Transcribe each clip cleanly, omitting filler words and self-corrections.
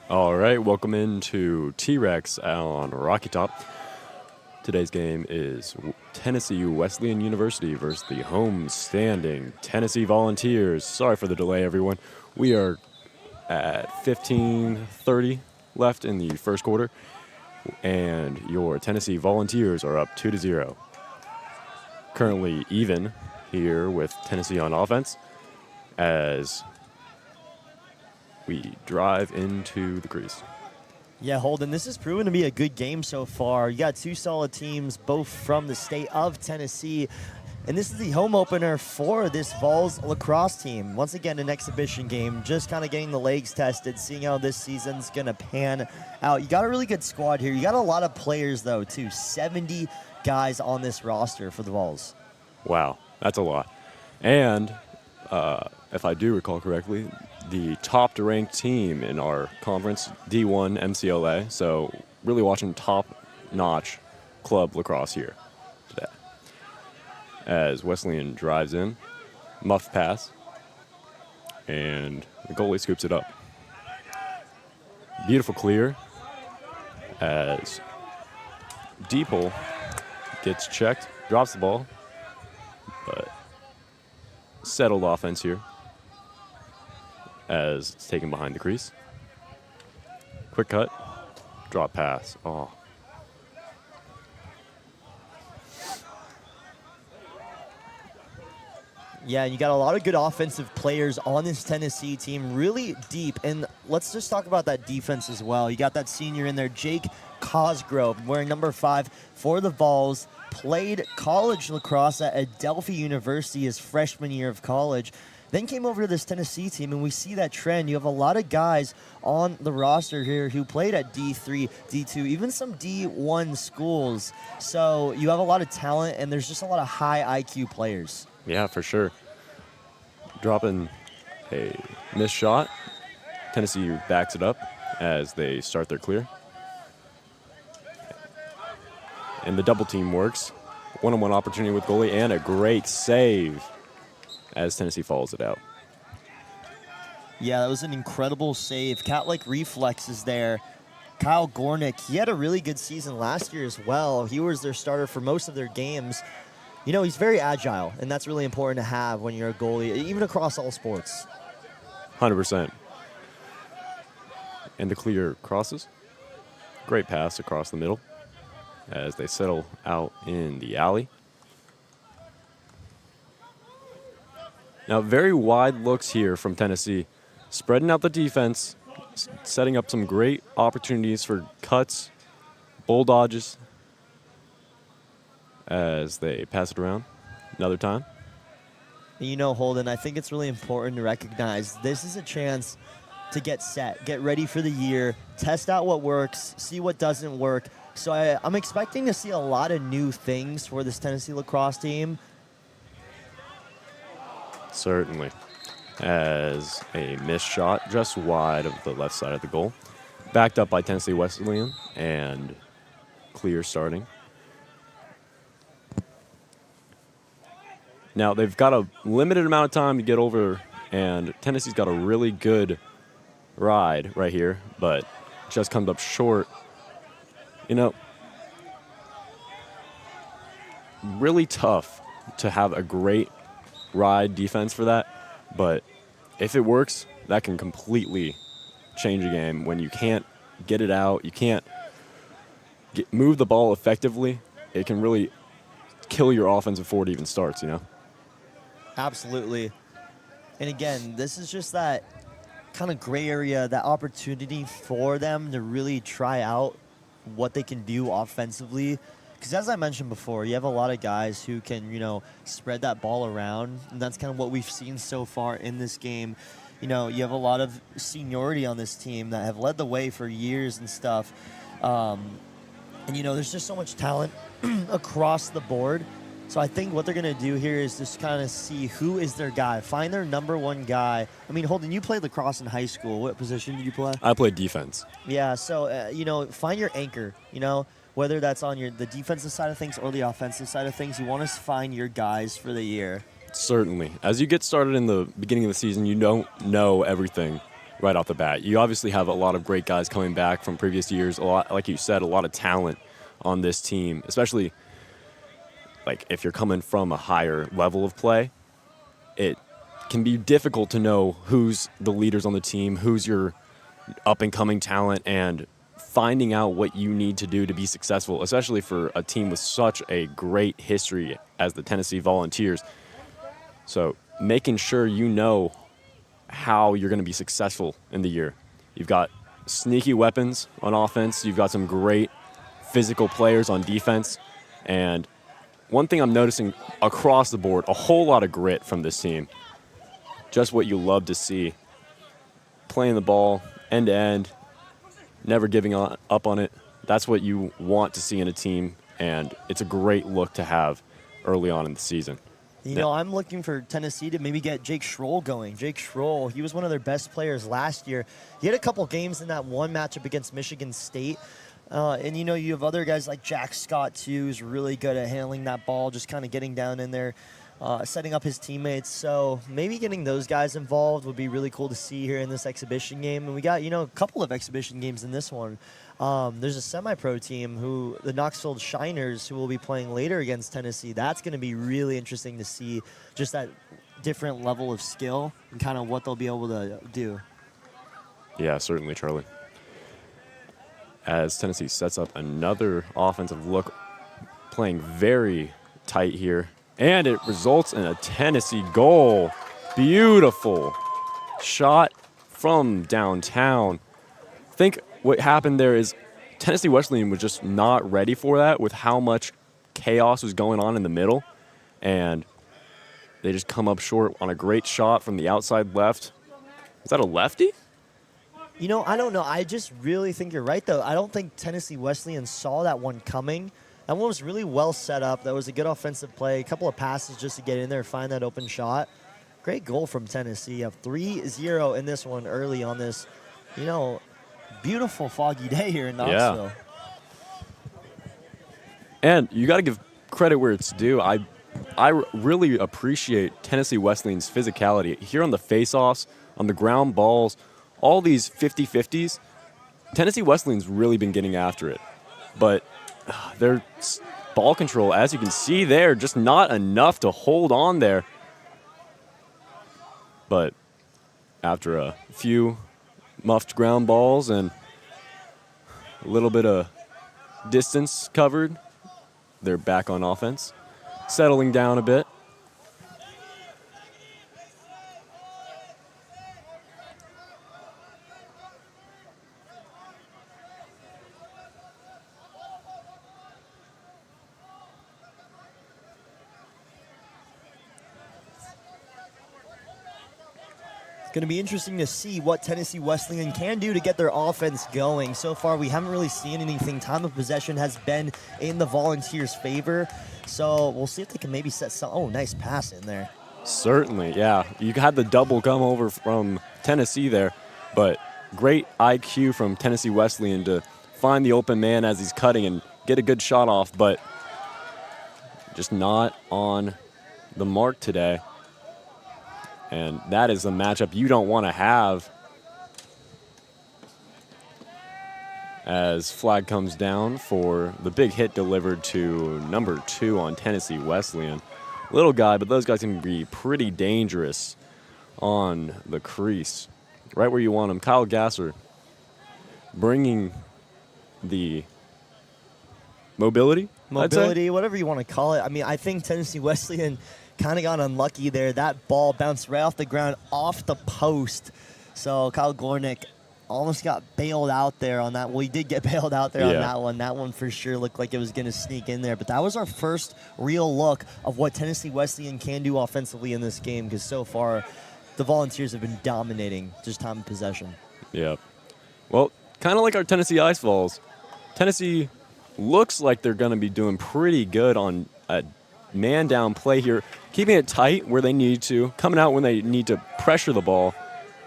All right, welcome into T-Rex on Rocky Top. Today's game is Tennessee Wesleyan University versus the home-standing Tennessee Volunteers. Sorry for the delay, everyone. We are at 15:30 left in the first quarter, and your Tennessee Volunteers are up 2-0. Currently even here with Tennessee on offense as we drive into the crease. Yeah, Holden, this has proven to be a good game so far. You got two solid teams, both from the state of Tennessee. And this is the home opener for this Vols lacrosse team. Once again, an exhibition game, just kind of getting the legs tested, seeing how this season's going to pan out. You got a really good squad here. You got a lot of players, though, too. 70 guys on this roster for the Vols. Wow, that's a lot. And if I do recall correctly, the top-ranked team in our conference, D1 MCLA. So really watching top-notch club lacrosse here today. As Wesleyan drives in, muff pass, and the goalie scoops it up. Beautiful clear as Deeple gets checked, drops the ball, but settled offense here as it's taken behind the crease. Quick cut, drop pass. Oh. Yeah, you got a lot of good offensive players on this Tennessee team, really deep. And let's just talk about that defense as well. You got that senior in there, Jake Cosgrove, wearing number 5 for the Vols. Played college lacrosse at Adelphi University his freshman year of college. Then came over to this Tennessee team, and we see that trend. You have a lot of guys on the roster here who played at D3, D2, even some D1 schools. So you have a lot of talent, and there's just a lot of high IQ players. Yeah, for sure. Dropping a missed shot. Tennessee backs it up as they start their clear. And the double team works. One-on-one opportunity with goalie and a great save as Tennessee follows it out. Yeah, that was an incredible save. Cat-like reflexes there. Kyle Gornick, he had a really good season last year as well. He was their starter for most of their games. You know, he's very agile, and that's really important to have when you're a goalie, even across all sports. 100%. And the clear crosses. Great pass across the middle as they settle out in the alley. Now, very wide looks here from Tennessee, spreading out the defense, setting up some great opportunities for cuts, bull dodges, as they pass it around another time. You know, Holden, I think it's really important to recognize this is a chance to get set, get ready for the year, test out what works, see what doesn't work. So I'm expecting to see a lot of new things for this Tennessee lacrosse team. Certainly. As a missed shot just wide of the left side of the goal. Backed up by Tennessee Wesleyan and clear starting. Now, they've got a limited amount of time to get over, and Tennessee's got a really good ride right here, but just comes up short. You know, really tough to have a great ride defense for that, but if it works, that can completely change a game. When you can't get it out, you can't move the ball effectively, it can really kill your offense before it even starts, you know? Absolutely. And again, this is just that kind of gray area, that opportunity for them to really try out what they can do offensively. Because as I mentioned before, you have a lot of guys who can, you know, spread that ball around. And that's kind of what we've seen so far in this game. You know, you have a lot of seniority on this team that have led the way for years and stuff. And, you know, there's just so much talent across the board. So I think what they're going to do here is just kind of see who is their guy, find their number one guy. I mean, Holden, you played lacrosse in high school. What position did you play? I played defense. Yeah, so, you know, find your anchor, you know, whether that's on the defensive side of things or the offensive side of things. You want to find your guys for the year. Certainly. As you get started in the beginning of the season, you don't know everything right off the bat. You obviously have a lot of great guys coming back from previous years. A lot, like you said, a lot of talent on this team, especially like if you're coming from a higher level of play. It can be difficult to know who's the leaders on the team, who's your up-and-coming talent, and finding out what you need to do to be successful, especially for a team with such a great history as the Tennessee Volunteers. So making sure you know how you're going to be successful in the year. You've got sneaky weapons on offense. You've got some great physical players on defense. And one thing I'm noticing across the board, a whole lot of grit from this team. Just what you love to see. Playing the ball end to end, never giving up on it. That's what you want to see in a team, and it's a great look to have early on in the season. You know, I'm looking for Tennessee to maybe get Jake Schroll going. Jake Schroll, he was one of their best players last year. He had a couple games in that one matchup against Michigan State. And, you know, you have other guys like Jack Scott, too, who's really good at handling that ball, just kind of getting down in there, setting up his teammates. So maybe getting those guys involved would be really cool to see here in this exhibition game. And we got, you know, a couple of exhibition games in this one. There's a semi-pro team, the Knoxville Shiners, who will be playing later against Tennessee. That's going to be really interesting to see just that different level of skill and kind of what they'll be able to do. Yeah, certainly, Charlie. As Tennessee sets up another offensive look, playing very tight here. And it results in a Tennessee goal. Beautiful shot from downtown. I think what happened there is Tennessee Wesleyan was just not ready for that with how much chaos was going on in the middle. And they just come up short on a great shot from the outside left. Is that a lefty? You know, I don't know. I just really think you're right, though. I don't think Tennessee Wesleyan saw that one coming. That one was really well set up. That was a good offensive play. A couple of passes just to get in there, find that open shot. Great goal from Tennessee. You have 3-0 in this one early on this, you know, beautiful foggy day here in Knoxville. Yeah. And you got to give credit where it's due. I really appreciate Tennessee Wesleyan's physicality. Here on the face-offs, on the ground balls, all these 50-50s, Tennessee Wesleyan's really been getting after it. But their ball control, as you can see there, just not enough to hold on there. But after a few muffed ground balls and a little bit of distance covered, they're back on offense, settling down a bit. Going to be interesting to see what Tennessee Wesleyan can do to get their offense going. So far, we haven't really seen anything. Time of possession has been in the Volunteers' favor. So we'll see if they can maybe set some. Oh, nice pass in there. Certainly, yeah. You had the double come over from Tennessee there, but great IQ from Tennessee Wesleyan to find the open man as he's cutting and get a good shot off, but just not on the mark today. And that is a matchup you don't want to have. As flag comes down for the big hit delivered to number 2 on Tennessee Wesleyan. Little guy, but those guys can be pretty dangerous on the crease. Right where you want them. Kyle Gasser bringing the mobility, whatever you want to call it. I mean, I think Tennessee Wesleyan kind of got unlucky there. That ball bounced right off the ground, off the post. So Kyle Gornick almost got bailed out there on that. Well, he did get bailed out there on that one. That one for sure looked like it was going to sneak in there. But that was our first real look of what Tennessee Wesleyan can do offensively in this game, because so far the Volunteers have been dominating just time of possession. Yeah. Well, kind of like our Tennessee Ice Vols. Tennessee looks like they're going to be doing pretty good on a man-down play here, keeping it tight where they need to, coming out when they need to pressure the ball.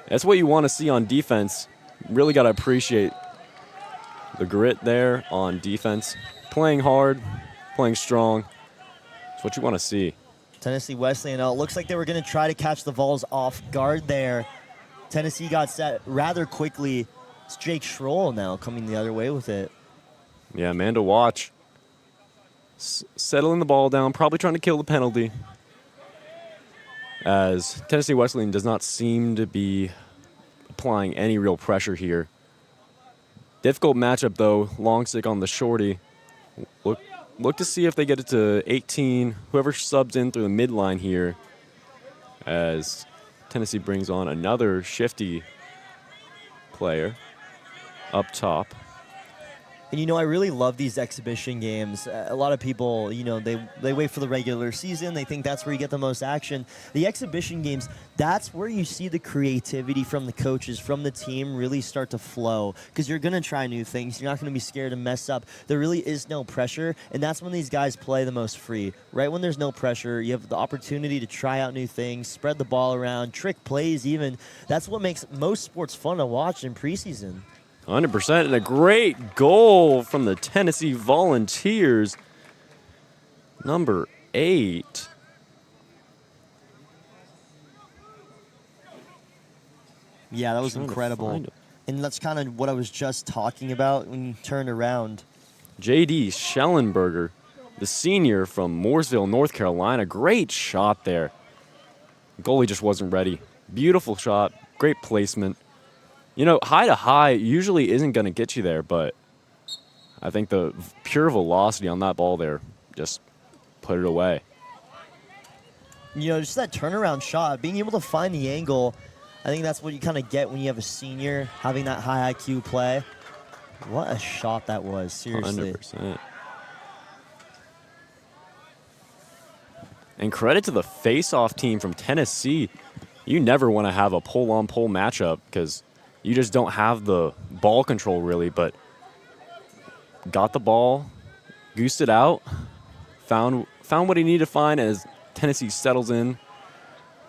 That's what you want to see on defense. Really got to appreciate the grit there on defense. Playing hard, playing strong. That's what you want to see. Tennessee Wesleyan, it looks like they were going to try to catch the Vols off guard there. Tennessee got set rather quickly. It's Jake Schroll now coming the other way with it. Yeah, man to watch. Settling the ball down, probably trying to kill the penalty. As Tennessee Wesleyan does not seem to be applying any real pressure here. Difficult matchup, though. Long stick on the shorty. Look to see if they get it to 18. Whoever subs in through the midline here, as Tennessee brings on another shifty player up top. And, I really love these exhibition games. A lot of people, they wait for the regular season. They think that's where you get the most action. The exhibition games, that's where you see the creativity from the coaches, from the team really start to flow, because you're going to try new things. You're not going to be scared to mess up. There really is no pressure, and that's when these guys play the most free. Right when there's no pressure, you have the opportunity to try out new things, spread the ball around, trick plays even. That's what makes most sports fun to watch in preseason. 100%, and a great goal from the Tennessee Volunteers. Number 8. Yeah, that was incredible. And that's kind of what I was just talking about when you turned around. J.D. Schellenberger, the senior from Mooresville, North Carolina. Great shot there. Goalie just wasn't ready. Beautiful shot, great placement. High to high usually isn't going to get you there, but I think the pure velocity on that ball there just put it away. Just that turnaround shot, being able to find the angle, I think that's what you kind of get when you have a senior having that high IQ play. What a shot that was, seriously. 100%. And credit to the face-off team from Tennessee. You never want to have a pole-on-pole matchup because you just don't have the ball control, really, but got the ball, goosed it out, found what he needed to find as Tennessee settles in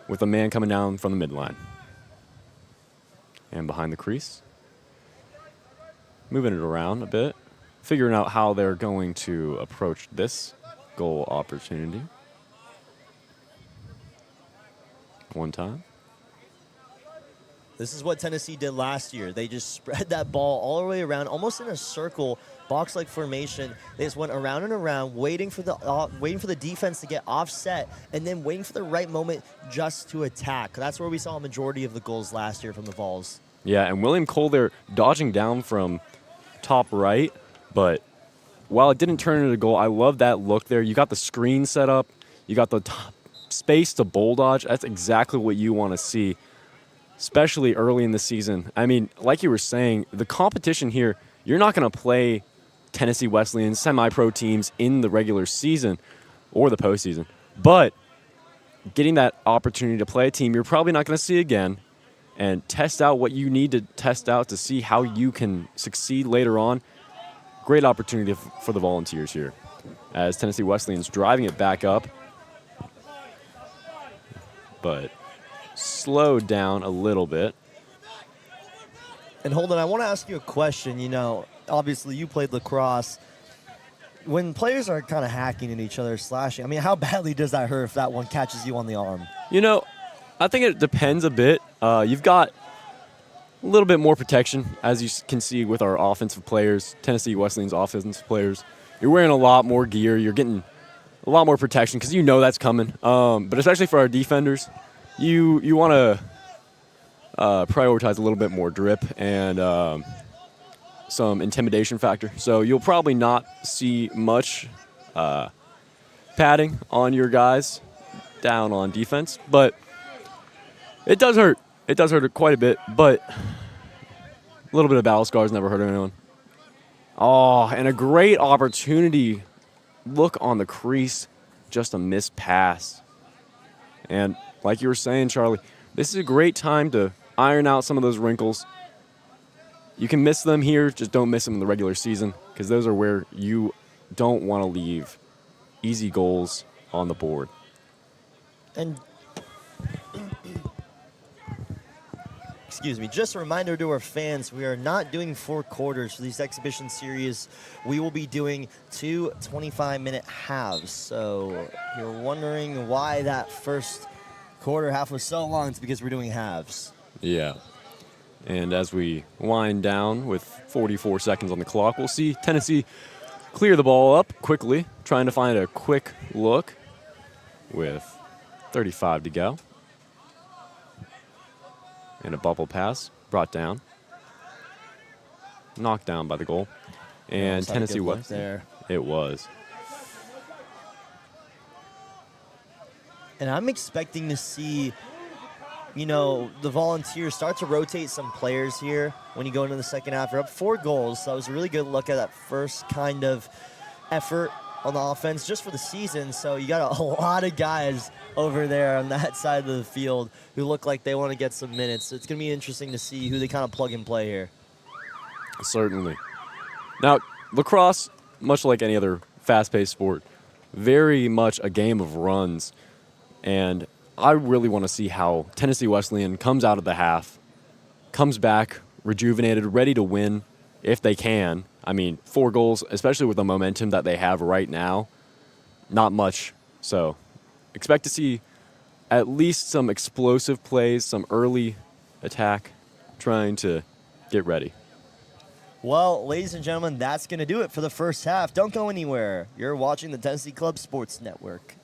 with a man coming down from the midline. And behind the crease. Moving it around a bit, figuring out how they're going to approach this goal opportunity. One time. This is what Tennessee did last year. They just spread that ball all the way around, almost in a circle, box-like formation. They just went around and around, waiting for the defense to get offset, and then waiting for the right moment just to attack. That's where we saw a majority of the goals last year from the Vols. Yeah, and William Cole there dodging down from top right, but while it didn't turn into a goal, I love that look there. You got the screen set up. You got the space to bull dodge. That's exactly what you want to see, especially early in the season. I mean, like you were saying, the competition here, you're not going to play Tennessee Wesleyan semi-pro teams in the regular season or the postseason. But getting that opportunity to play a team you're probably not going to see again and test out what you need to test out to see how you can succeed later on, great opportunity for the Volunteers here as Tennessee Wesleyan's driving it back up, but slowed down a little bit. And Holden, I want to ask you a question. Obviously you played lacrosse. When players are kind of hacking at each other, slashing, how badly does that hurt if that one catches you on the arm? I think it depends a bit. You've got a little bit more protection, as you can see with our offensive players, Tennessee Wesleyan's offensive players. You're wearing a lot more gear. You're getting a lot more protection because that's coming. But especially for our defenders, you want to prioritize a little bit more drip and some intimidation factor. So you'll probably not see much padding on your guys down on defense, but it does hurt. It does hurt quite a bit, but a little bit of battle scars never hurt anyone. Oh, and a great opportunity. Look on the crease, just a missed pass. And like you were saying, Charlie, this is a great time to iron out some of those wrinkles. You can miss them here, just don't miss them in the regular season because those are where you don't want to leave easy goals on the board. And excuse me, just a reminder to our fans, we are not doing 4 quarters for these exhibition series. We will be doing 2 25-minute halves. So if you're wondering why that first quarter half was so long, it's because we're doing halves. Yeah. And as we wind down with 44 seconds on the clock, we'll see Tennessee clear the ball up quickly, trying to find a quick look with 35 to go. And a bubble pass brought down. Knocked down by the goal. And Tennessee Wesleyan. There. It was. And I'm expecting to see, the Volunteers start to rotate some players here when you go into the second half. They're up 4 goals, so it was a really good look at that first kind of effort on the offense just for the season. So you got a lot of guys over there on that side of the field who look like they want to get some minutes. So it's going to be interesting to see who they kind of plug and play here. Certainly. Now, lacrosse, much like any other fast-paced sport, very much a game of runs. And I really want to see how Tennessee Wesleyan comes out of the half, comes back rejuvenated, ready to win if they can. I mean, 4 goals, especially with the momentum that they have right now, not much. So expect to see at least some explosive plays, some early attack, trying to get ready. Well, ladies and gentlemen, that's going to do it for the first half. Don't go anywhere. You're watching the Tennessee Club Sports Network.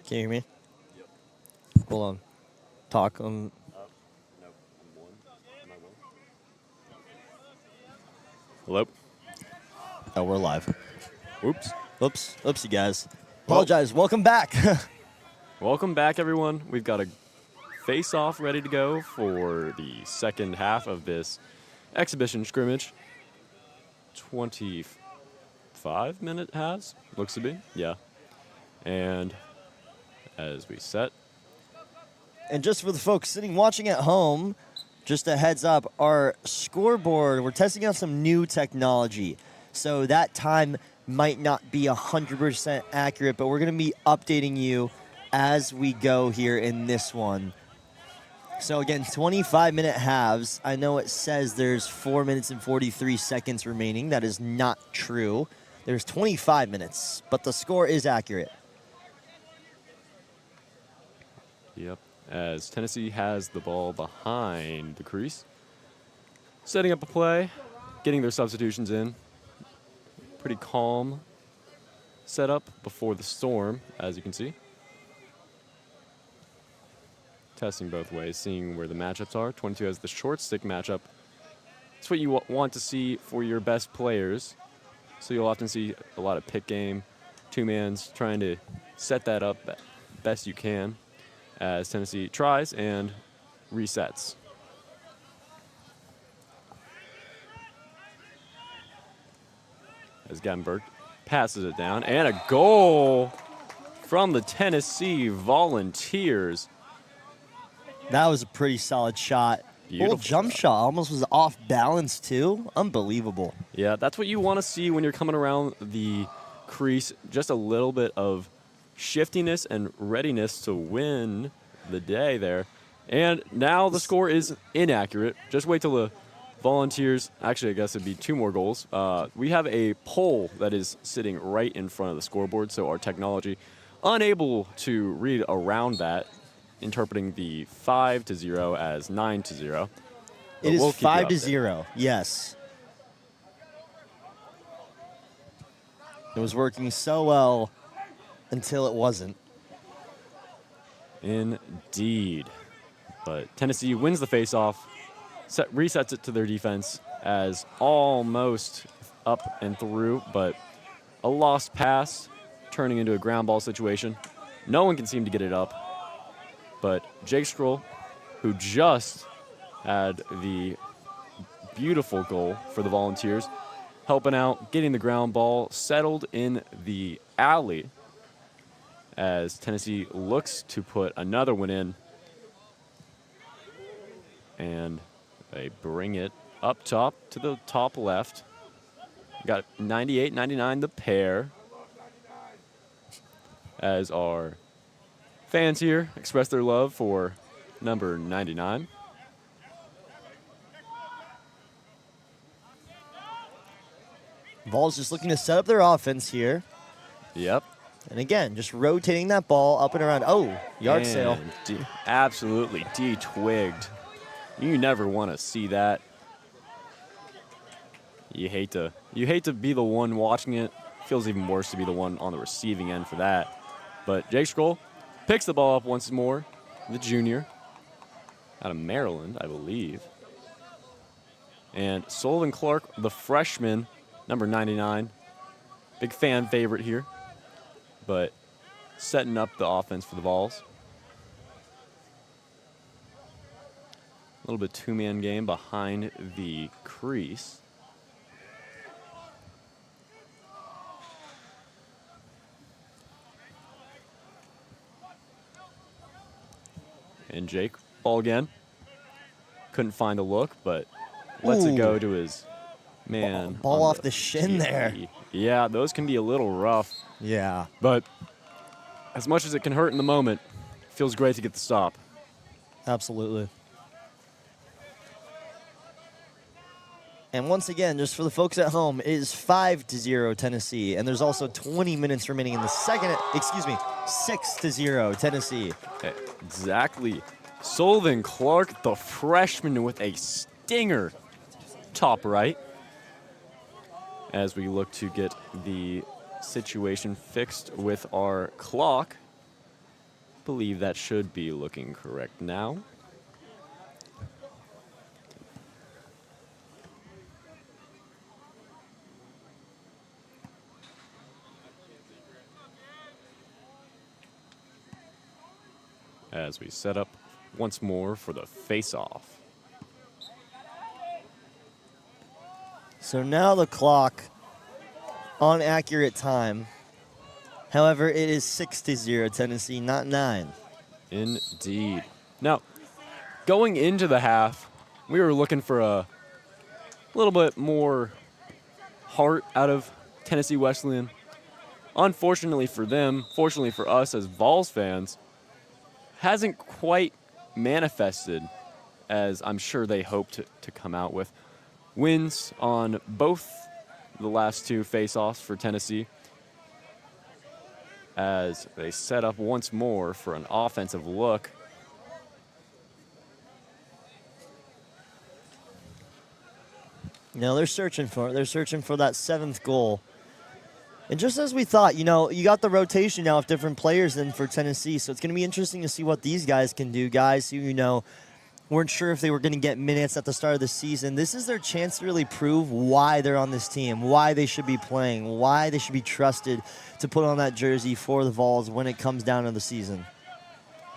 Can you hear me? Hold on. Talk on. Hello? Oh, we're live. Oops. Oops. Oopsie, guys. Apologize. Welcome back. Welcome back, everyone. We've got a face-off ready to go for the second half of this exhibition scrimmage. 25-minute halves, looks to be. Yeah. And as we set. And just for the folks sitting watching at home, just a heads up, our scoreboard, we're testing out some new technology. So that time might not be 100% accurate, but we're going to be updating you as we go here in this one. So again, 25-minute halves. I know it says there's 4 minutes and 43 seconds remaining. That is not true. There's 25 minutes, but the score is accurate. Yep. As Tennessee has the ball behind the crease. Setting up a play, getting their substitutions in. Pretty calm setup before the storm, as you can see. Testing both ways, seeing where the matchups are. 22 has the short stick matchup. It's what you want to see for your best players. So you'll often see a lot of pick game, two-mans trying to set that up best you can as Tennessee tries and resets. As Gattenberg passes it down, and a goal from the Tennessee Volunteers. That was a pretty solid shot. Beautiful Little jump shot. Almost was off balance, too. Unbelievable. Yeah, that's what you want to see when you're coming around the crease. Just a little bit of shiftiness and readiness to win the day there. And now the score is inaccurate. Just wait till the Volunteers, actually I guess it'd be 2 more goals. We have a pole that is sitting right in front of the scoreboard, so our technology unable to read around that, interpreting the 5-0 as 9-0. It is 5-0, yes. It was working so well until it wasn't. Indeed. But Tennessee wins the faceoff, resets it to their defense as almost up and through, but a lost pass turning into a ground ball situation. No one can seem to get it up, but Jake Scroll, who just had the beautiful goal for the Volunteers, helping out, getting the ground ball settled in the alley as Tennessee looks to put another one in. And they bring it up top to the top left. Got 98, 99, the pair. As our fans here express their love for number 99. Vols just looking to set up their offense here. Yep. And again, just rotating that ball up and around. Oh, yard sale. Absolutely de-twigged. You never want to see that. You hate to be the one watching it. Feels even worse to be the one on the receiving end for that. But Jake Scroll picks the ball up once more. The junior out of Maryland, I believe. And Sullivan Clark, the freshman, number 99. Big fan favorite here. But setting up the offense for the Vols. A little bit two-man game behind the crease. And Jake, ball again. Couldn't find a look, but lets it go to his man. Ball off the shin there. Yeah, those can be a little rough. Yeah. But as much as it can hurt in the moment, it feels great to get the stop. Absolutely. And once again, just for the folks at home, it is 5-0 Tennessee. And there's also 20 minutes remaining in the second, 6-0 Tennessee. Exactly. Sullivan Clark, the freshman, with a stinger top right. As we look to get the situation fixed with our clock. believe that should be looking correct now. As we set up once more for the face-off. So now the clock on accurate time. However, it is 6-0 Tennessee, not 9. Indeed. Now, going into the half, we were looking for a little bit more heart out of Tennessee Wesleyan. Unfortunately for them, fortunately for us as Vols fans, hasn't quite manifested as I'm sure they hoped to come out with. Wins on both the last two face-offs for Tennessee as they set up once more for an offensive look. They're searching for it. They're searching for that 7th goal. And just as we thought, you got the rotation now of different players in for Tennessee, so it's going to be interesting to see what these guys can do. Guys who, weren't sure if they were going to get minutes at the start of the season. This is their chance to really prove why they're on this team, why they should be playing, why they should be trusted to put on that jersey for the Vols when it comes down to the season.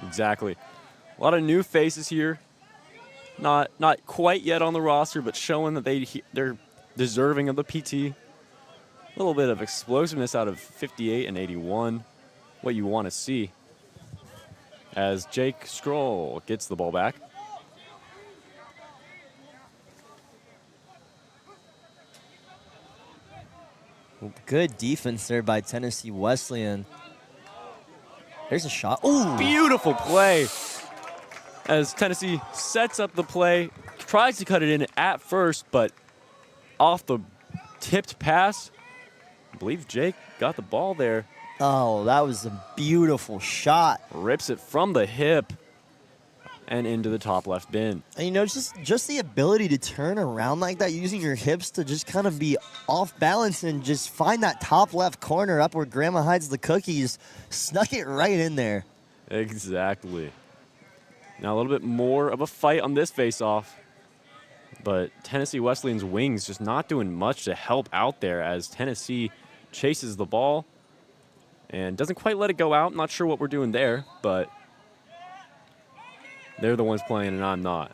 Exactly. A lot of new faces here. Not quite yet on the roster, but showing that they're deserving of the PT. A little bit of explosiveness out of 58 and 81. What you want to see. As Jake Stroll gets the ball back. Good defense there by Tennessee Wesleyan. There's a shot. Ooh. Beautiful play. As Tennessee sets up the play, tries to cut it in at first, but off the tipped pass, I believe Jake got the ball there. Oh, that was a beautiful shot. Rips it from the hip and into the top left bin. And just the ability to turn around like that, using your hips to just kind of be off balance and just find that top left corner up where Grandma hides the cookies. Snuck it right in there. Exactly. Now a little bit more of a fight on this face-off. But Tennessee Wesleyan's wings just not doing much to help out there as Tennessee chases the ball and doesn't quite let it go out. Not sure what we're doing there, but they're the ones playing and I'm not.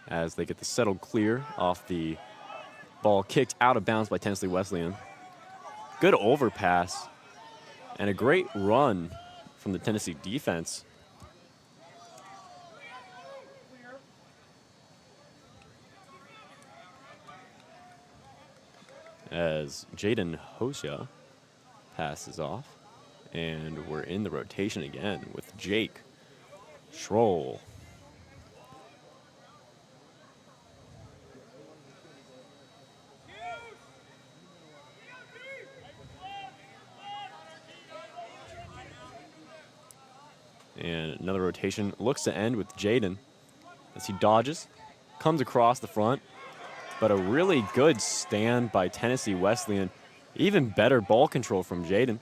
As they get the settled clear off the ball kicked out of bounds by Tennessee Wesleyan. Good overpass and a great run from the Tennessee defense. As Jaden Hosea passes off, and we're in the rotation again with Jake Schroll. And another rotation looks to end with Jaden as he dodges, comes across the front, but a really good stand by Tennessee Wesleyan. Even better ball control from Jaden.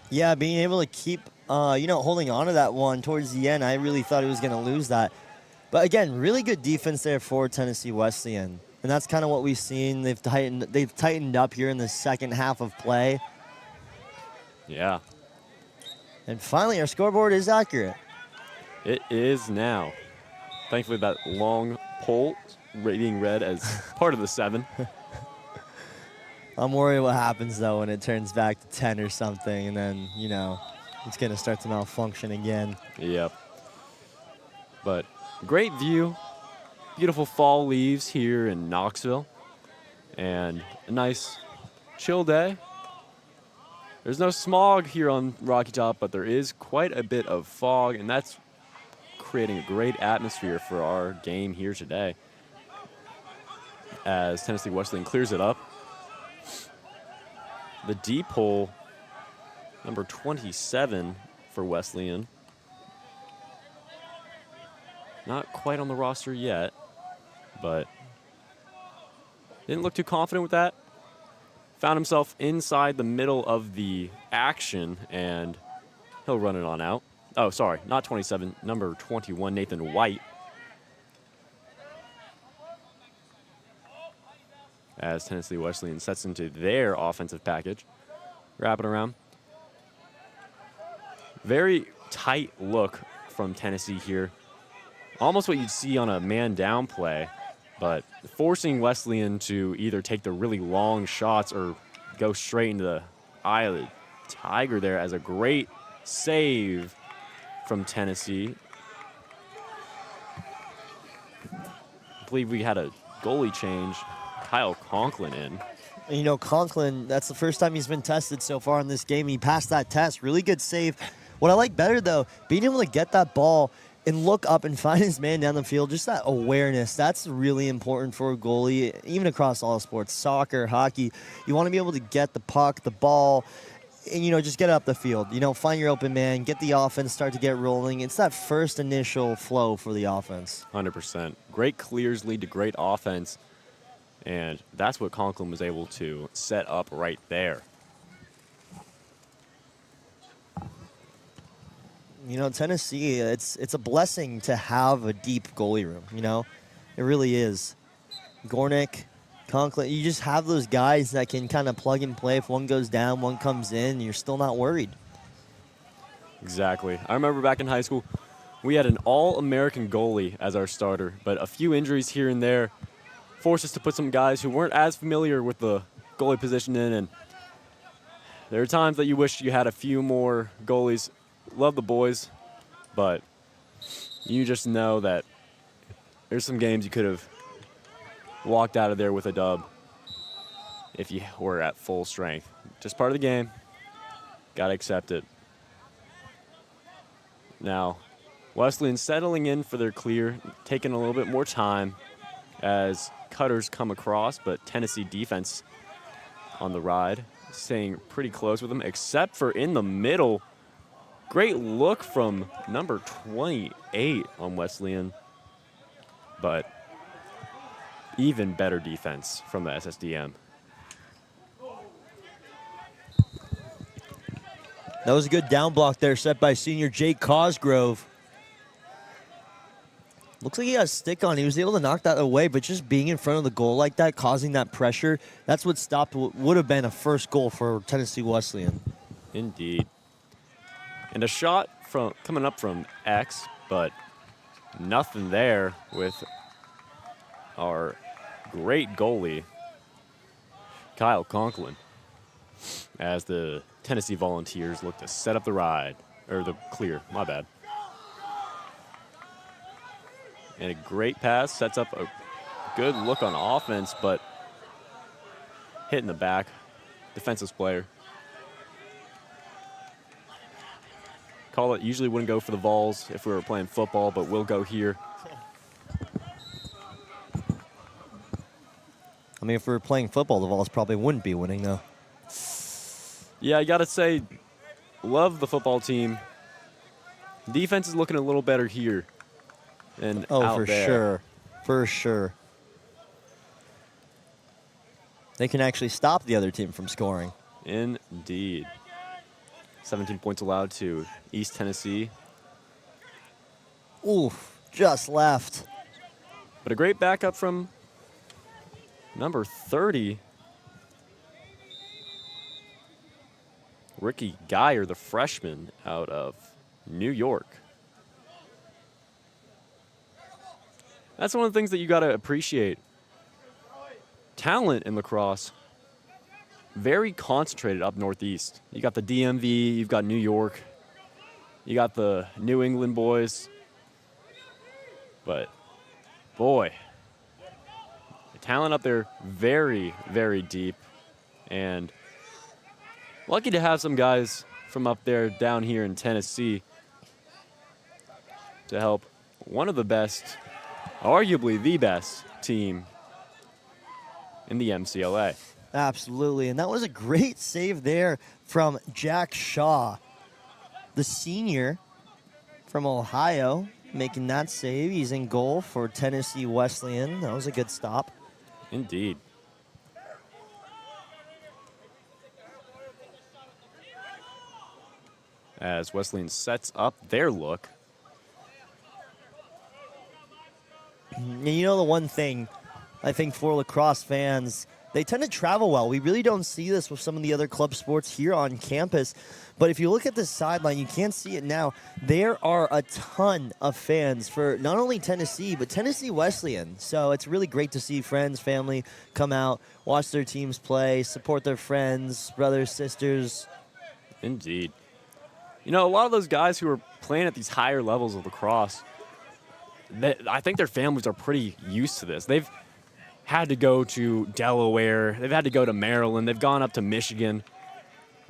Yeah, being able to keep, holding on to that one towards the end. I really thought he was going to lose that. But again, really good defense there for Tennessee Wesleyan. And that's kind of what we've seen. They've tightened up here in the second half of play. Yeah. And finally, our scoreboard is accurate. It is now. Thankfully, that long pole being read as part of the 7. I'm worried what happens, though, when it turns back to 10 or something, and then, it's going to start to malfunction again. Yep. But great view. Beautiful fall leaves here in Knoxville. And a nice chill day. There's no smog here on Rocky Top, but there is quite a bit of fog, and that's creating a great atmosphere for our game here today. As Tennessee Wesleyan clears it up. The deep hole, number 27 for Wesleyan. Not quite on the roster yet, but didn't look too confident with that. found himself inside the middle of the action, and he'll run it on out. Oh, sorry, not 27, number 21, Nathan White. As Tennessee Wesleyan sets into their offensive package. Wrap it around. Very tight look from Tennessee here. Almost what you'd see on a man-down play, but forcing Wesleyan to either take the really long shots or go straight into the eye of the tiger there, as a great save from Tennessee. I believe we had a goalie change. Kyle Conklin in. You know, Conklin, that's the first time he's been tested so far in this game. He passed that test. Really good save. What I like better, though, being able to get that ball and look up and find his man down the field, just that awareness, that's really important for a goalie, even across all sports, soccer, hockey. You want to be able to get the puck, the ball, and, you know, just get up the field. You know, find your open man, get the offense, start to get rolling. It's that first initial flow for the offense. 100%. Great clears lead to great offense, and that's what Conklin was able to set up right there. You know, Tennessee, it's a blessing to have a deep goalie room, you know? It really is. Gornick, Conklin, you just have those guys that can kind of plug and play. If one goes down, one comes in, you're still not worried. Exactly. I remember back in high school, we had an all-American goalie as our starter, but a few injuries here and there forced us to put some guys who weren't as familiar with the goalie position in, and there are times that you wish you had a few more goalies. Love the boys, but you just know that there's some games you could have walked out of there with a dub if you were at full strength. Just part of the game. Got to accept it. Now, Wesleyan settling in for their clear, taking a little bit more time as cutters come across, but Tennessee defense on the ride, staying pretty close with them, except for in the middle. Great look from number 28 on Wesleyan, but even better defense from the SSDM. That was a good down block there set by senior Jake Cosgrove. Looks like he got a stick on. He was able to knock that away, but just being in front of the goal like that, causing that pressure, that's what stopped what would have been a first goal for Tennessee Wesleyan. Indeed. And a shot from coming up from X, but nothing there with our great goalie, Kyle Conklin, as the Tennessee Volunteers look to set up the ride, or the clear, my bad. And a great pass, sets up a good look on offense, but hit in the back, defensive player. Call it, usually wouldn't go for the Vols if we were playing football, but we'll go here. I mean, if we were playing football, the Vols probably wouldn't be winning, though. Yeah, I got to say, love the football team. Defense is looking a little better here than out there. Sure. For sure. They can actually stop the other team from scoring. Indeed. 17 points allowed to East Tennessee. Oof, just left. But a great backup from number 30, Ricky Geyer, the freshman out of New York. That's one of the things that you got to appreciate. Talent in lacrosse, very concentrated up northeast. You got the DMV, you've got New York, you got the New England boys. But, boy, the talent up there very, very deep. And lucky to have some guys from up there down here in Tennessee to help one of the best, arguably the best team in the MCLA. Absolutely, and that was a great save there from Jack Shaw, the senior from Ohio, making that save. He's in goal for Tennessee Wesleyan. That was a good stop. Indeed. as Wesleyan sets up their look. And you know the one thing, I think for lacrosse fans, they tend to travel well. We really don't see this with some of the other club sports here on campus. But if you look at this sideline, you can't see it now. There are a ton of fans for not only Tennessee, but Tennessee Wesleyan. So it's really great to see friends, family come out, watch their teams play, support their friends, brothers, sisters. Indeed. You know, a lot of those guys who are playing at these higher levels of lacrosse, I think their families are pretty used to this. They've had to go to Delaware. They've had to go to Maryland. They've gone up to Michigan.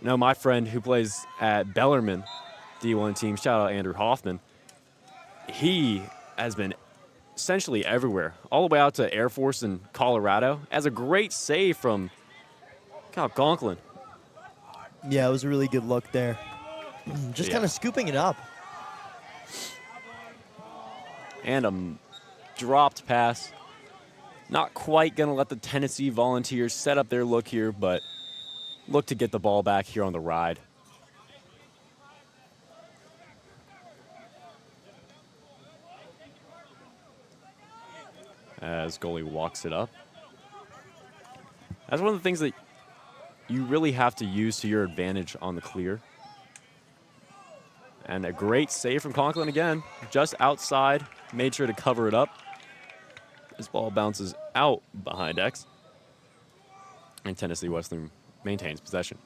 You know, my friend who plays at Bellarmine D1 team, shout out Andrew Hoffman, he has been essentially everywhere, all the way out to Air Force in Colorado. Has a great save from Kyle Conklin. Yeah, it was a really good look there. Just kind of scooping it up. And a dropped pass. Not quite going to let the Tennessee Volunteers set up their look here, but look to get the ball back here on the ride. As goalie walks it up. That's one of the things that you really have to use to your advantage on the clear. And a great save from Conklin again, just outside, made sure to cover it up. This ball bounces out behind X. And Tennessee Wesleyan maintains possession.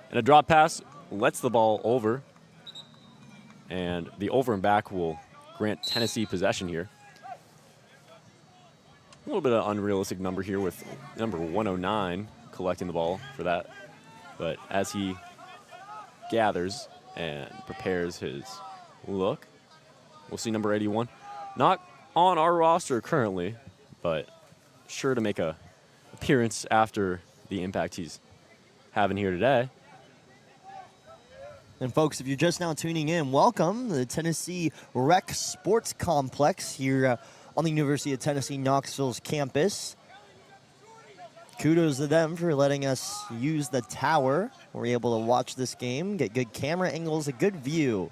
And a drop pass lets the ball over. And the over and back will grant Tennessee possession here. A little bit of unrealistic number here with number 109 collecting the ball for that. But as he gathers and prepares his look, we'll see number 81. Not on our roster currently, but sure to make a appearance after the impact he's having here today. And folks, if you're just now tuning in, welcome to the Tennessee Rec Sports Complex here on the University of Tennessee Knoxville's campus. Kudos to them for letting us use the tower. We're able to watch this game, get good camera angles, a good view.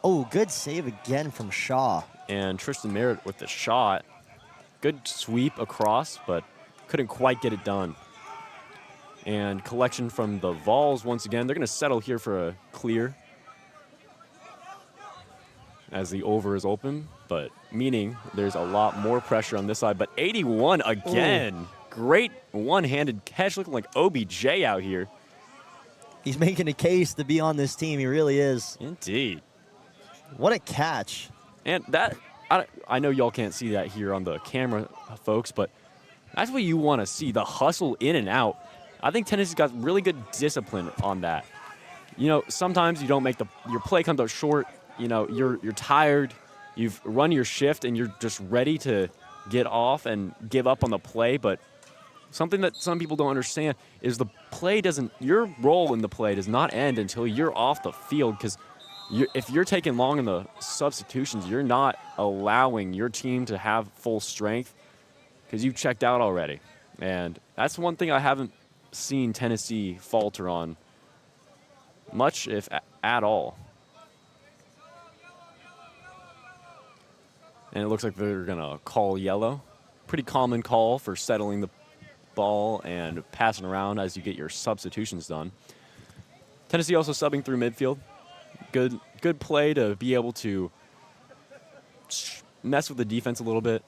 Oh, good save again from Shaw. And Tristan Merritt with the shot. Good sweep across, but couldn't quite get it done. And collection from the Vols once again. They're going to settle here for a clear as the over is open, but meaning there's a lot more pressure on this side. But 81 again. Ooh. Great one-handed catch, looking like OBJ out here. He's making a case to be on this team. He really is. Indeed. What a catch. And that, I know y'all can't see that here on the camera, folks, but that's what you want to see, the hustle in and out. I think Tennessee's got really good discipline on that. You know, sometimes you don't make your play comes up short. You know, you're tired. You've run your shift, and you're just ready to get off and give up on the play. But something that some people don't understand is your role in the play does not end until you're off the field, because if you're taking long in the substitutions, you're not allowing your team to have full strength because you've checked out already. And that's one thing I haven't seen Tennessee falter on much, if at all. And it looks like they're going to call yellow. Pretty common call for settling the ball and passing around as you get your substitutions done. Tennessee also subbing through midfield. Good play to be able to mess with the defense a little bit.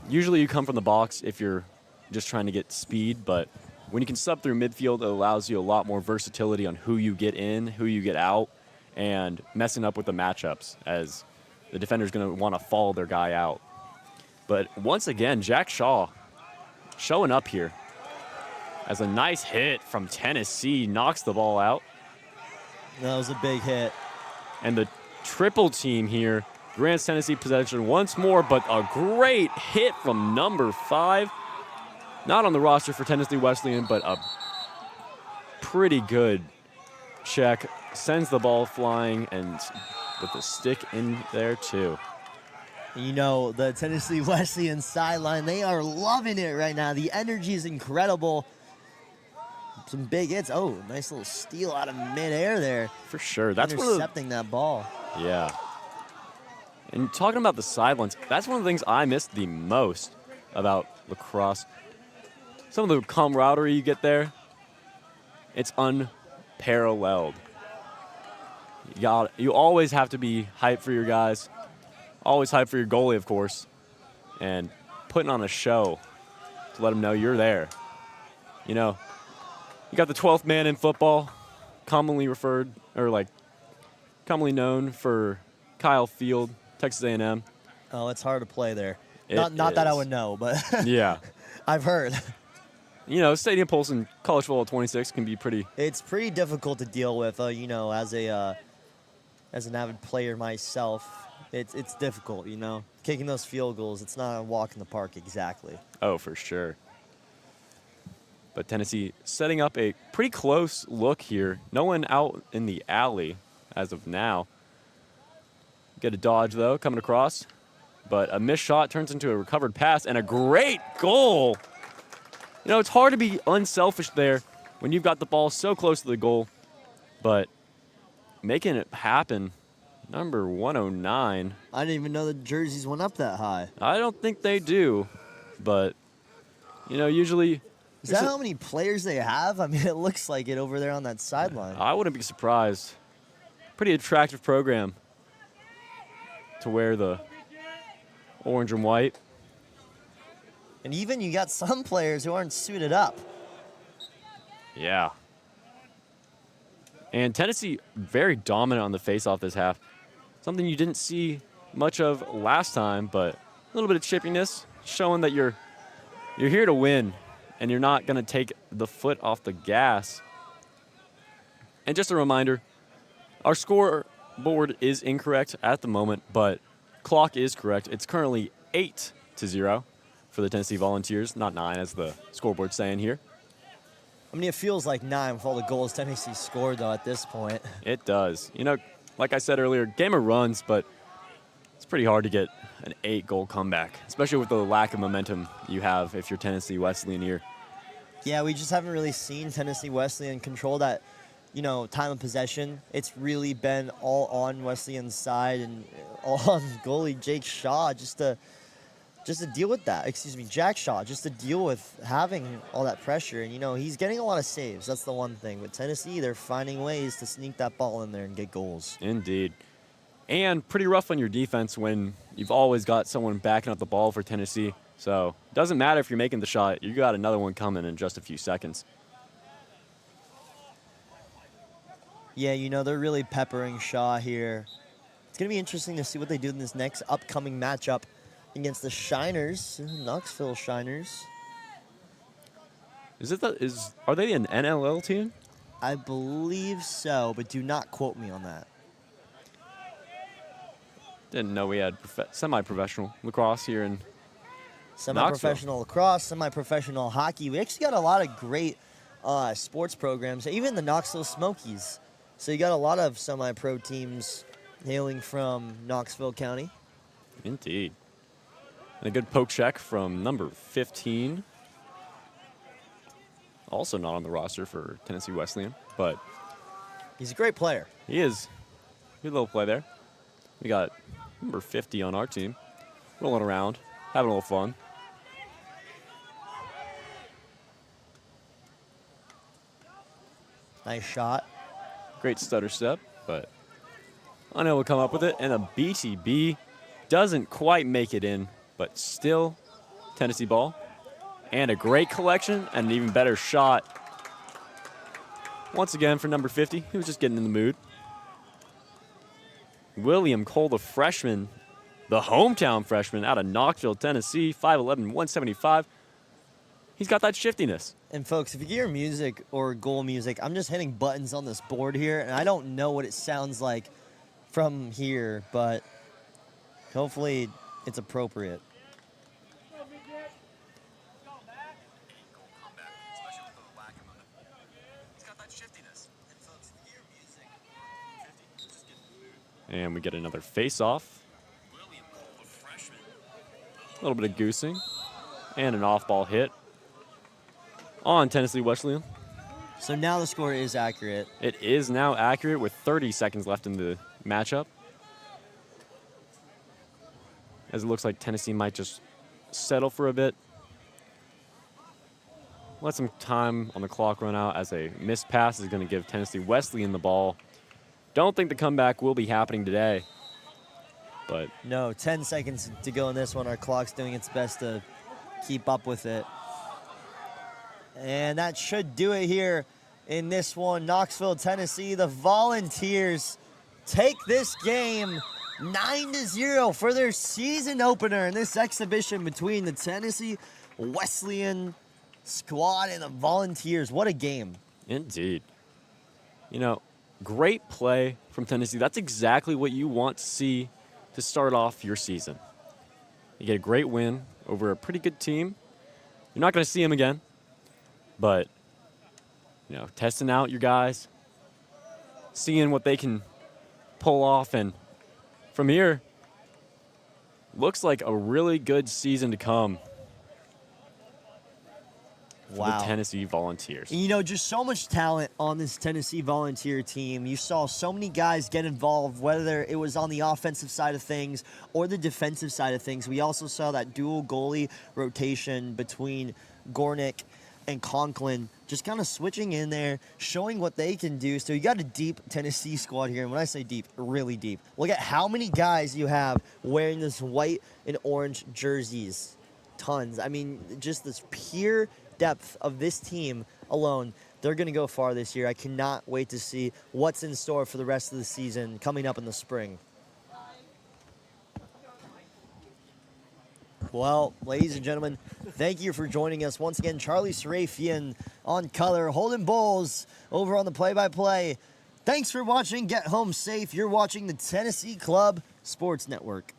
Usually you come from the box if you're just trying to get speed, but when you can sub through midfield, it allows you a lot more versatility on who you get in, who you get out, and messing up with the matchups, as the defender's going to want to follow their guy out. But once again, Jack Shaw showing up here as a nice hit from Tennessee knocks the ball out. That was a big hit. And the triple team here grants Tennessee possession once more, but a great hit from number 5. Not on the roster for Tennessee Wesleyan, but a pretty good check. Sends the ball flying, and with the stick in there too. You know, the Tennessee Wesleyan sideline, they are loving it right now. The energy is incredible. some big hits. Oh, nice little steal out of midair there. For sure. That's one of the, intercepting that ball. yeah. And talking about the sidelines, that's one of the things I miss the most about lacrosse. Some of the camaraderie you get there, it's unparalleled. You always have to be hyped for your guys, always hyped for your goalie, of course, and putting on a show to let them know you're there. You know, you got the 12th man in football, commonly known for Kyle Field, Texas A&M. Oh, it's hard to play there. Not that I would know, but yeah, I've heard. You know, Stadium Pulse in college football 26 can be pretty. It's pretty difficult to deal with. You know, as an avid player myself, it's difficult. You know, kicking those field goals, it's not a walk in the park exactly. Oh, for sure. But Tennessee setting up a pretty close look here. No one out in the alley as of now. Get a dodge though coming across, but a missed shot turns into a recovered pass and a great goal. You know, it's hard to be unselfish there when you've got the ball so close to the goal, but making it happen, number 109. I didn't even know the jerseys went up that high. I don't think they do, but, you know, usually... Is that how many players they have? I mean, it looks like it over there on that sideline. I wouldn't be surprised. Pretty attractive program to wear the orange and white. And even you got some players who aren't suited up. Yeah. And Tennessee very dominant on the faceoff this half. Something you didn't see much of last time, but a little bit of chippiness, showing that you're here to win and you're not going to take the foot off the gas. And just a reminder, our scoreboard is incorrect at the moment, but clock is correct. It's currently 8-0 for the Tennessee Volunteers, not 9 as the scoreboard's saying here. I mean, it feels like 9 with all the goals Tennessee scored, though, at this point. It does. You know, like I said earlier, game of runs, but it's pretty hard to get an 8-goal comeback, especially with the lack of momentum you have if you're Tennessee Wesleyan here. Yeah, we just haven't really seen Tennessee Wesleyan control that, you know, time of possession. It's really been all on Wesleyan's side and all on goalie Jake Shaw just to deal with that. Jack Shaw, just to deal with having all that pressure. And, you know, he's getting a lot of saves. That's the one thing. With Tennessee, they're finding ways to sneak that ball in there and get goals. Indeed. And pretty rough on your defense when you've always got someone backing up the ball for Tennessee. So it doesn't matter if you're making the shot. You got another one coming in just a few seconds. Yeah, you know, they're really peppering Shaw here. It's going to be interesting to see what they do in this next upcoming matchup against the Shiners, Knoxville Shiners. Are they an NLL team? I believe so, but do not quote me on that. Didn't know we had semi-professional lacrosse here in Semi-professional lacrosse, semi-professional hockey. We actually got a lot of great sports programs, even the Knoxville Smokies. So you got a lot of semi-pro teams hailing from Knoxville County. Indeed. And a good poke check from number 15. Also not on the roster for Tennessee Wesleyan, but he's a great player. He is. Good little play there. We got number 50 on our team, rolling around, having a little fun. Nice shot. Great stutter step, but unable to come up with it. And a BTB doesn't quite make it in, but still Tennessee ball. And a great collection and an even better shot. Once again for number 50. He was just getting in the mood. William Cole, the freshman, the hometown freshman out of Knoxville, Tennessee, 5'11", 175. He's got that shiftiness. And folks, if you hear music or goal music, I'm just hitting buttons on this board here, and I don't know what it sounds like from here, but hopefully it's appropriate. And we get another face-off. A little bit of goosing. And an off-ball hit on Tennessee Wesleyan. So now the score is accurate. It is now accurate with 30 seconds left in the matchup. As it looks like Tennessee might just settle for a bit. Let some time on the clock run out as a missed pass is going to give Tennessee Wesleyan the ball. Don't think the comeback will be happening today. But no, 10 seconds to go in this one. Our clock's doing its best to keep up with it. And that should do it here in this one. Knoxville, Tennessee, the Volunteers take this game 9-0 for their season opener in this exhibition between the Tennessee Wesleyan squad and the Volunteers. What a game. Indeed. You know, great play from Tennessee. That's exactly what you want to see to start off your season. You get a great win over a pretty good team. You're not going to see them again, but, you know, testing out your guys, seeing what they can pull off, and from here, looks like a really good season to come for the Tennessee Volunteers. You know, just so much talent on this Tennessee Volunteer team. You saw so many guys get involved, whether it was on the offensive side of things or the defensive side of things. We also saw that dual goalie rotation between Gornick and Conklin, just kind of switching in there, showing what they can do. So you got a deep Tennessee squad here. And when I say deep, really deep. Look at how many guys you have wearing this white and orange jerseys. Tons. I mean, just this pure depth of this team alone. They're going to go far this year. I cannot wait to see what's in store for the rest of the season coming up in the spring. Well, ladies and gentlemen, thank you for joining us. Once again, Charlie Sarafian on color, Holden Bowles over on the play-by-play. Thanks for watching. Get home safe. You're watching the Tennessee Club Sports Network.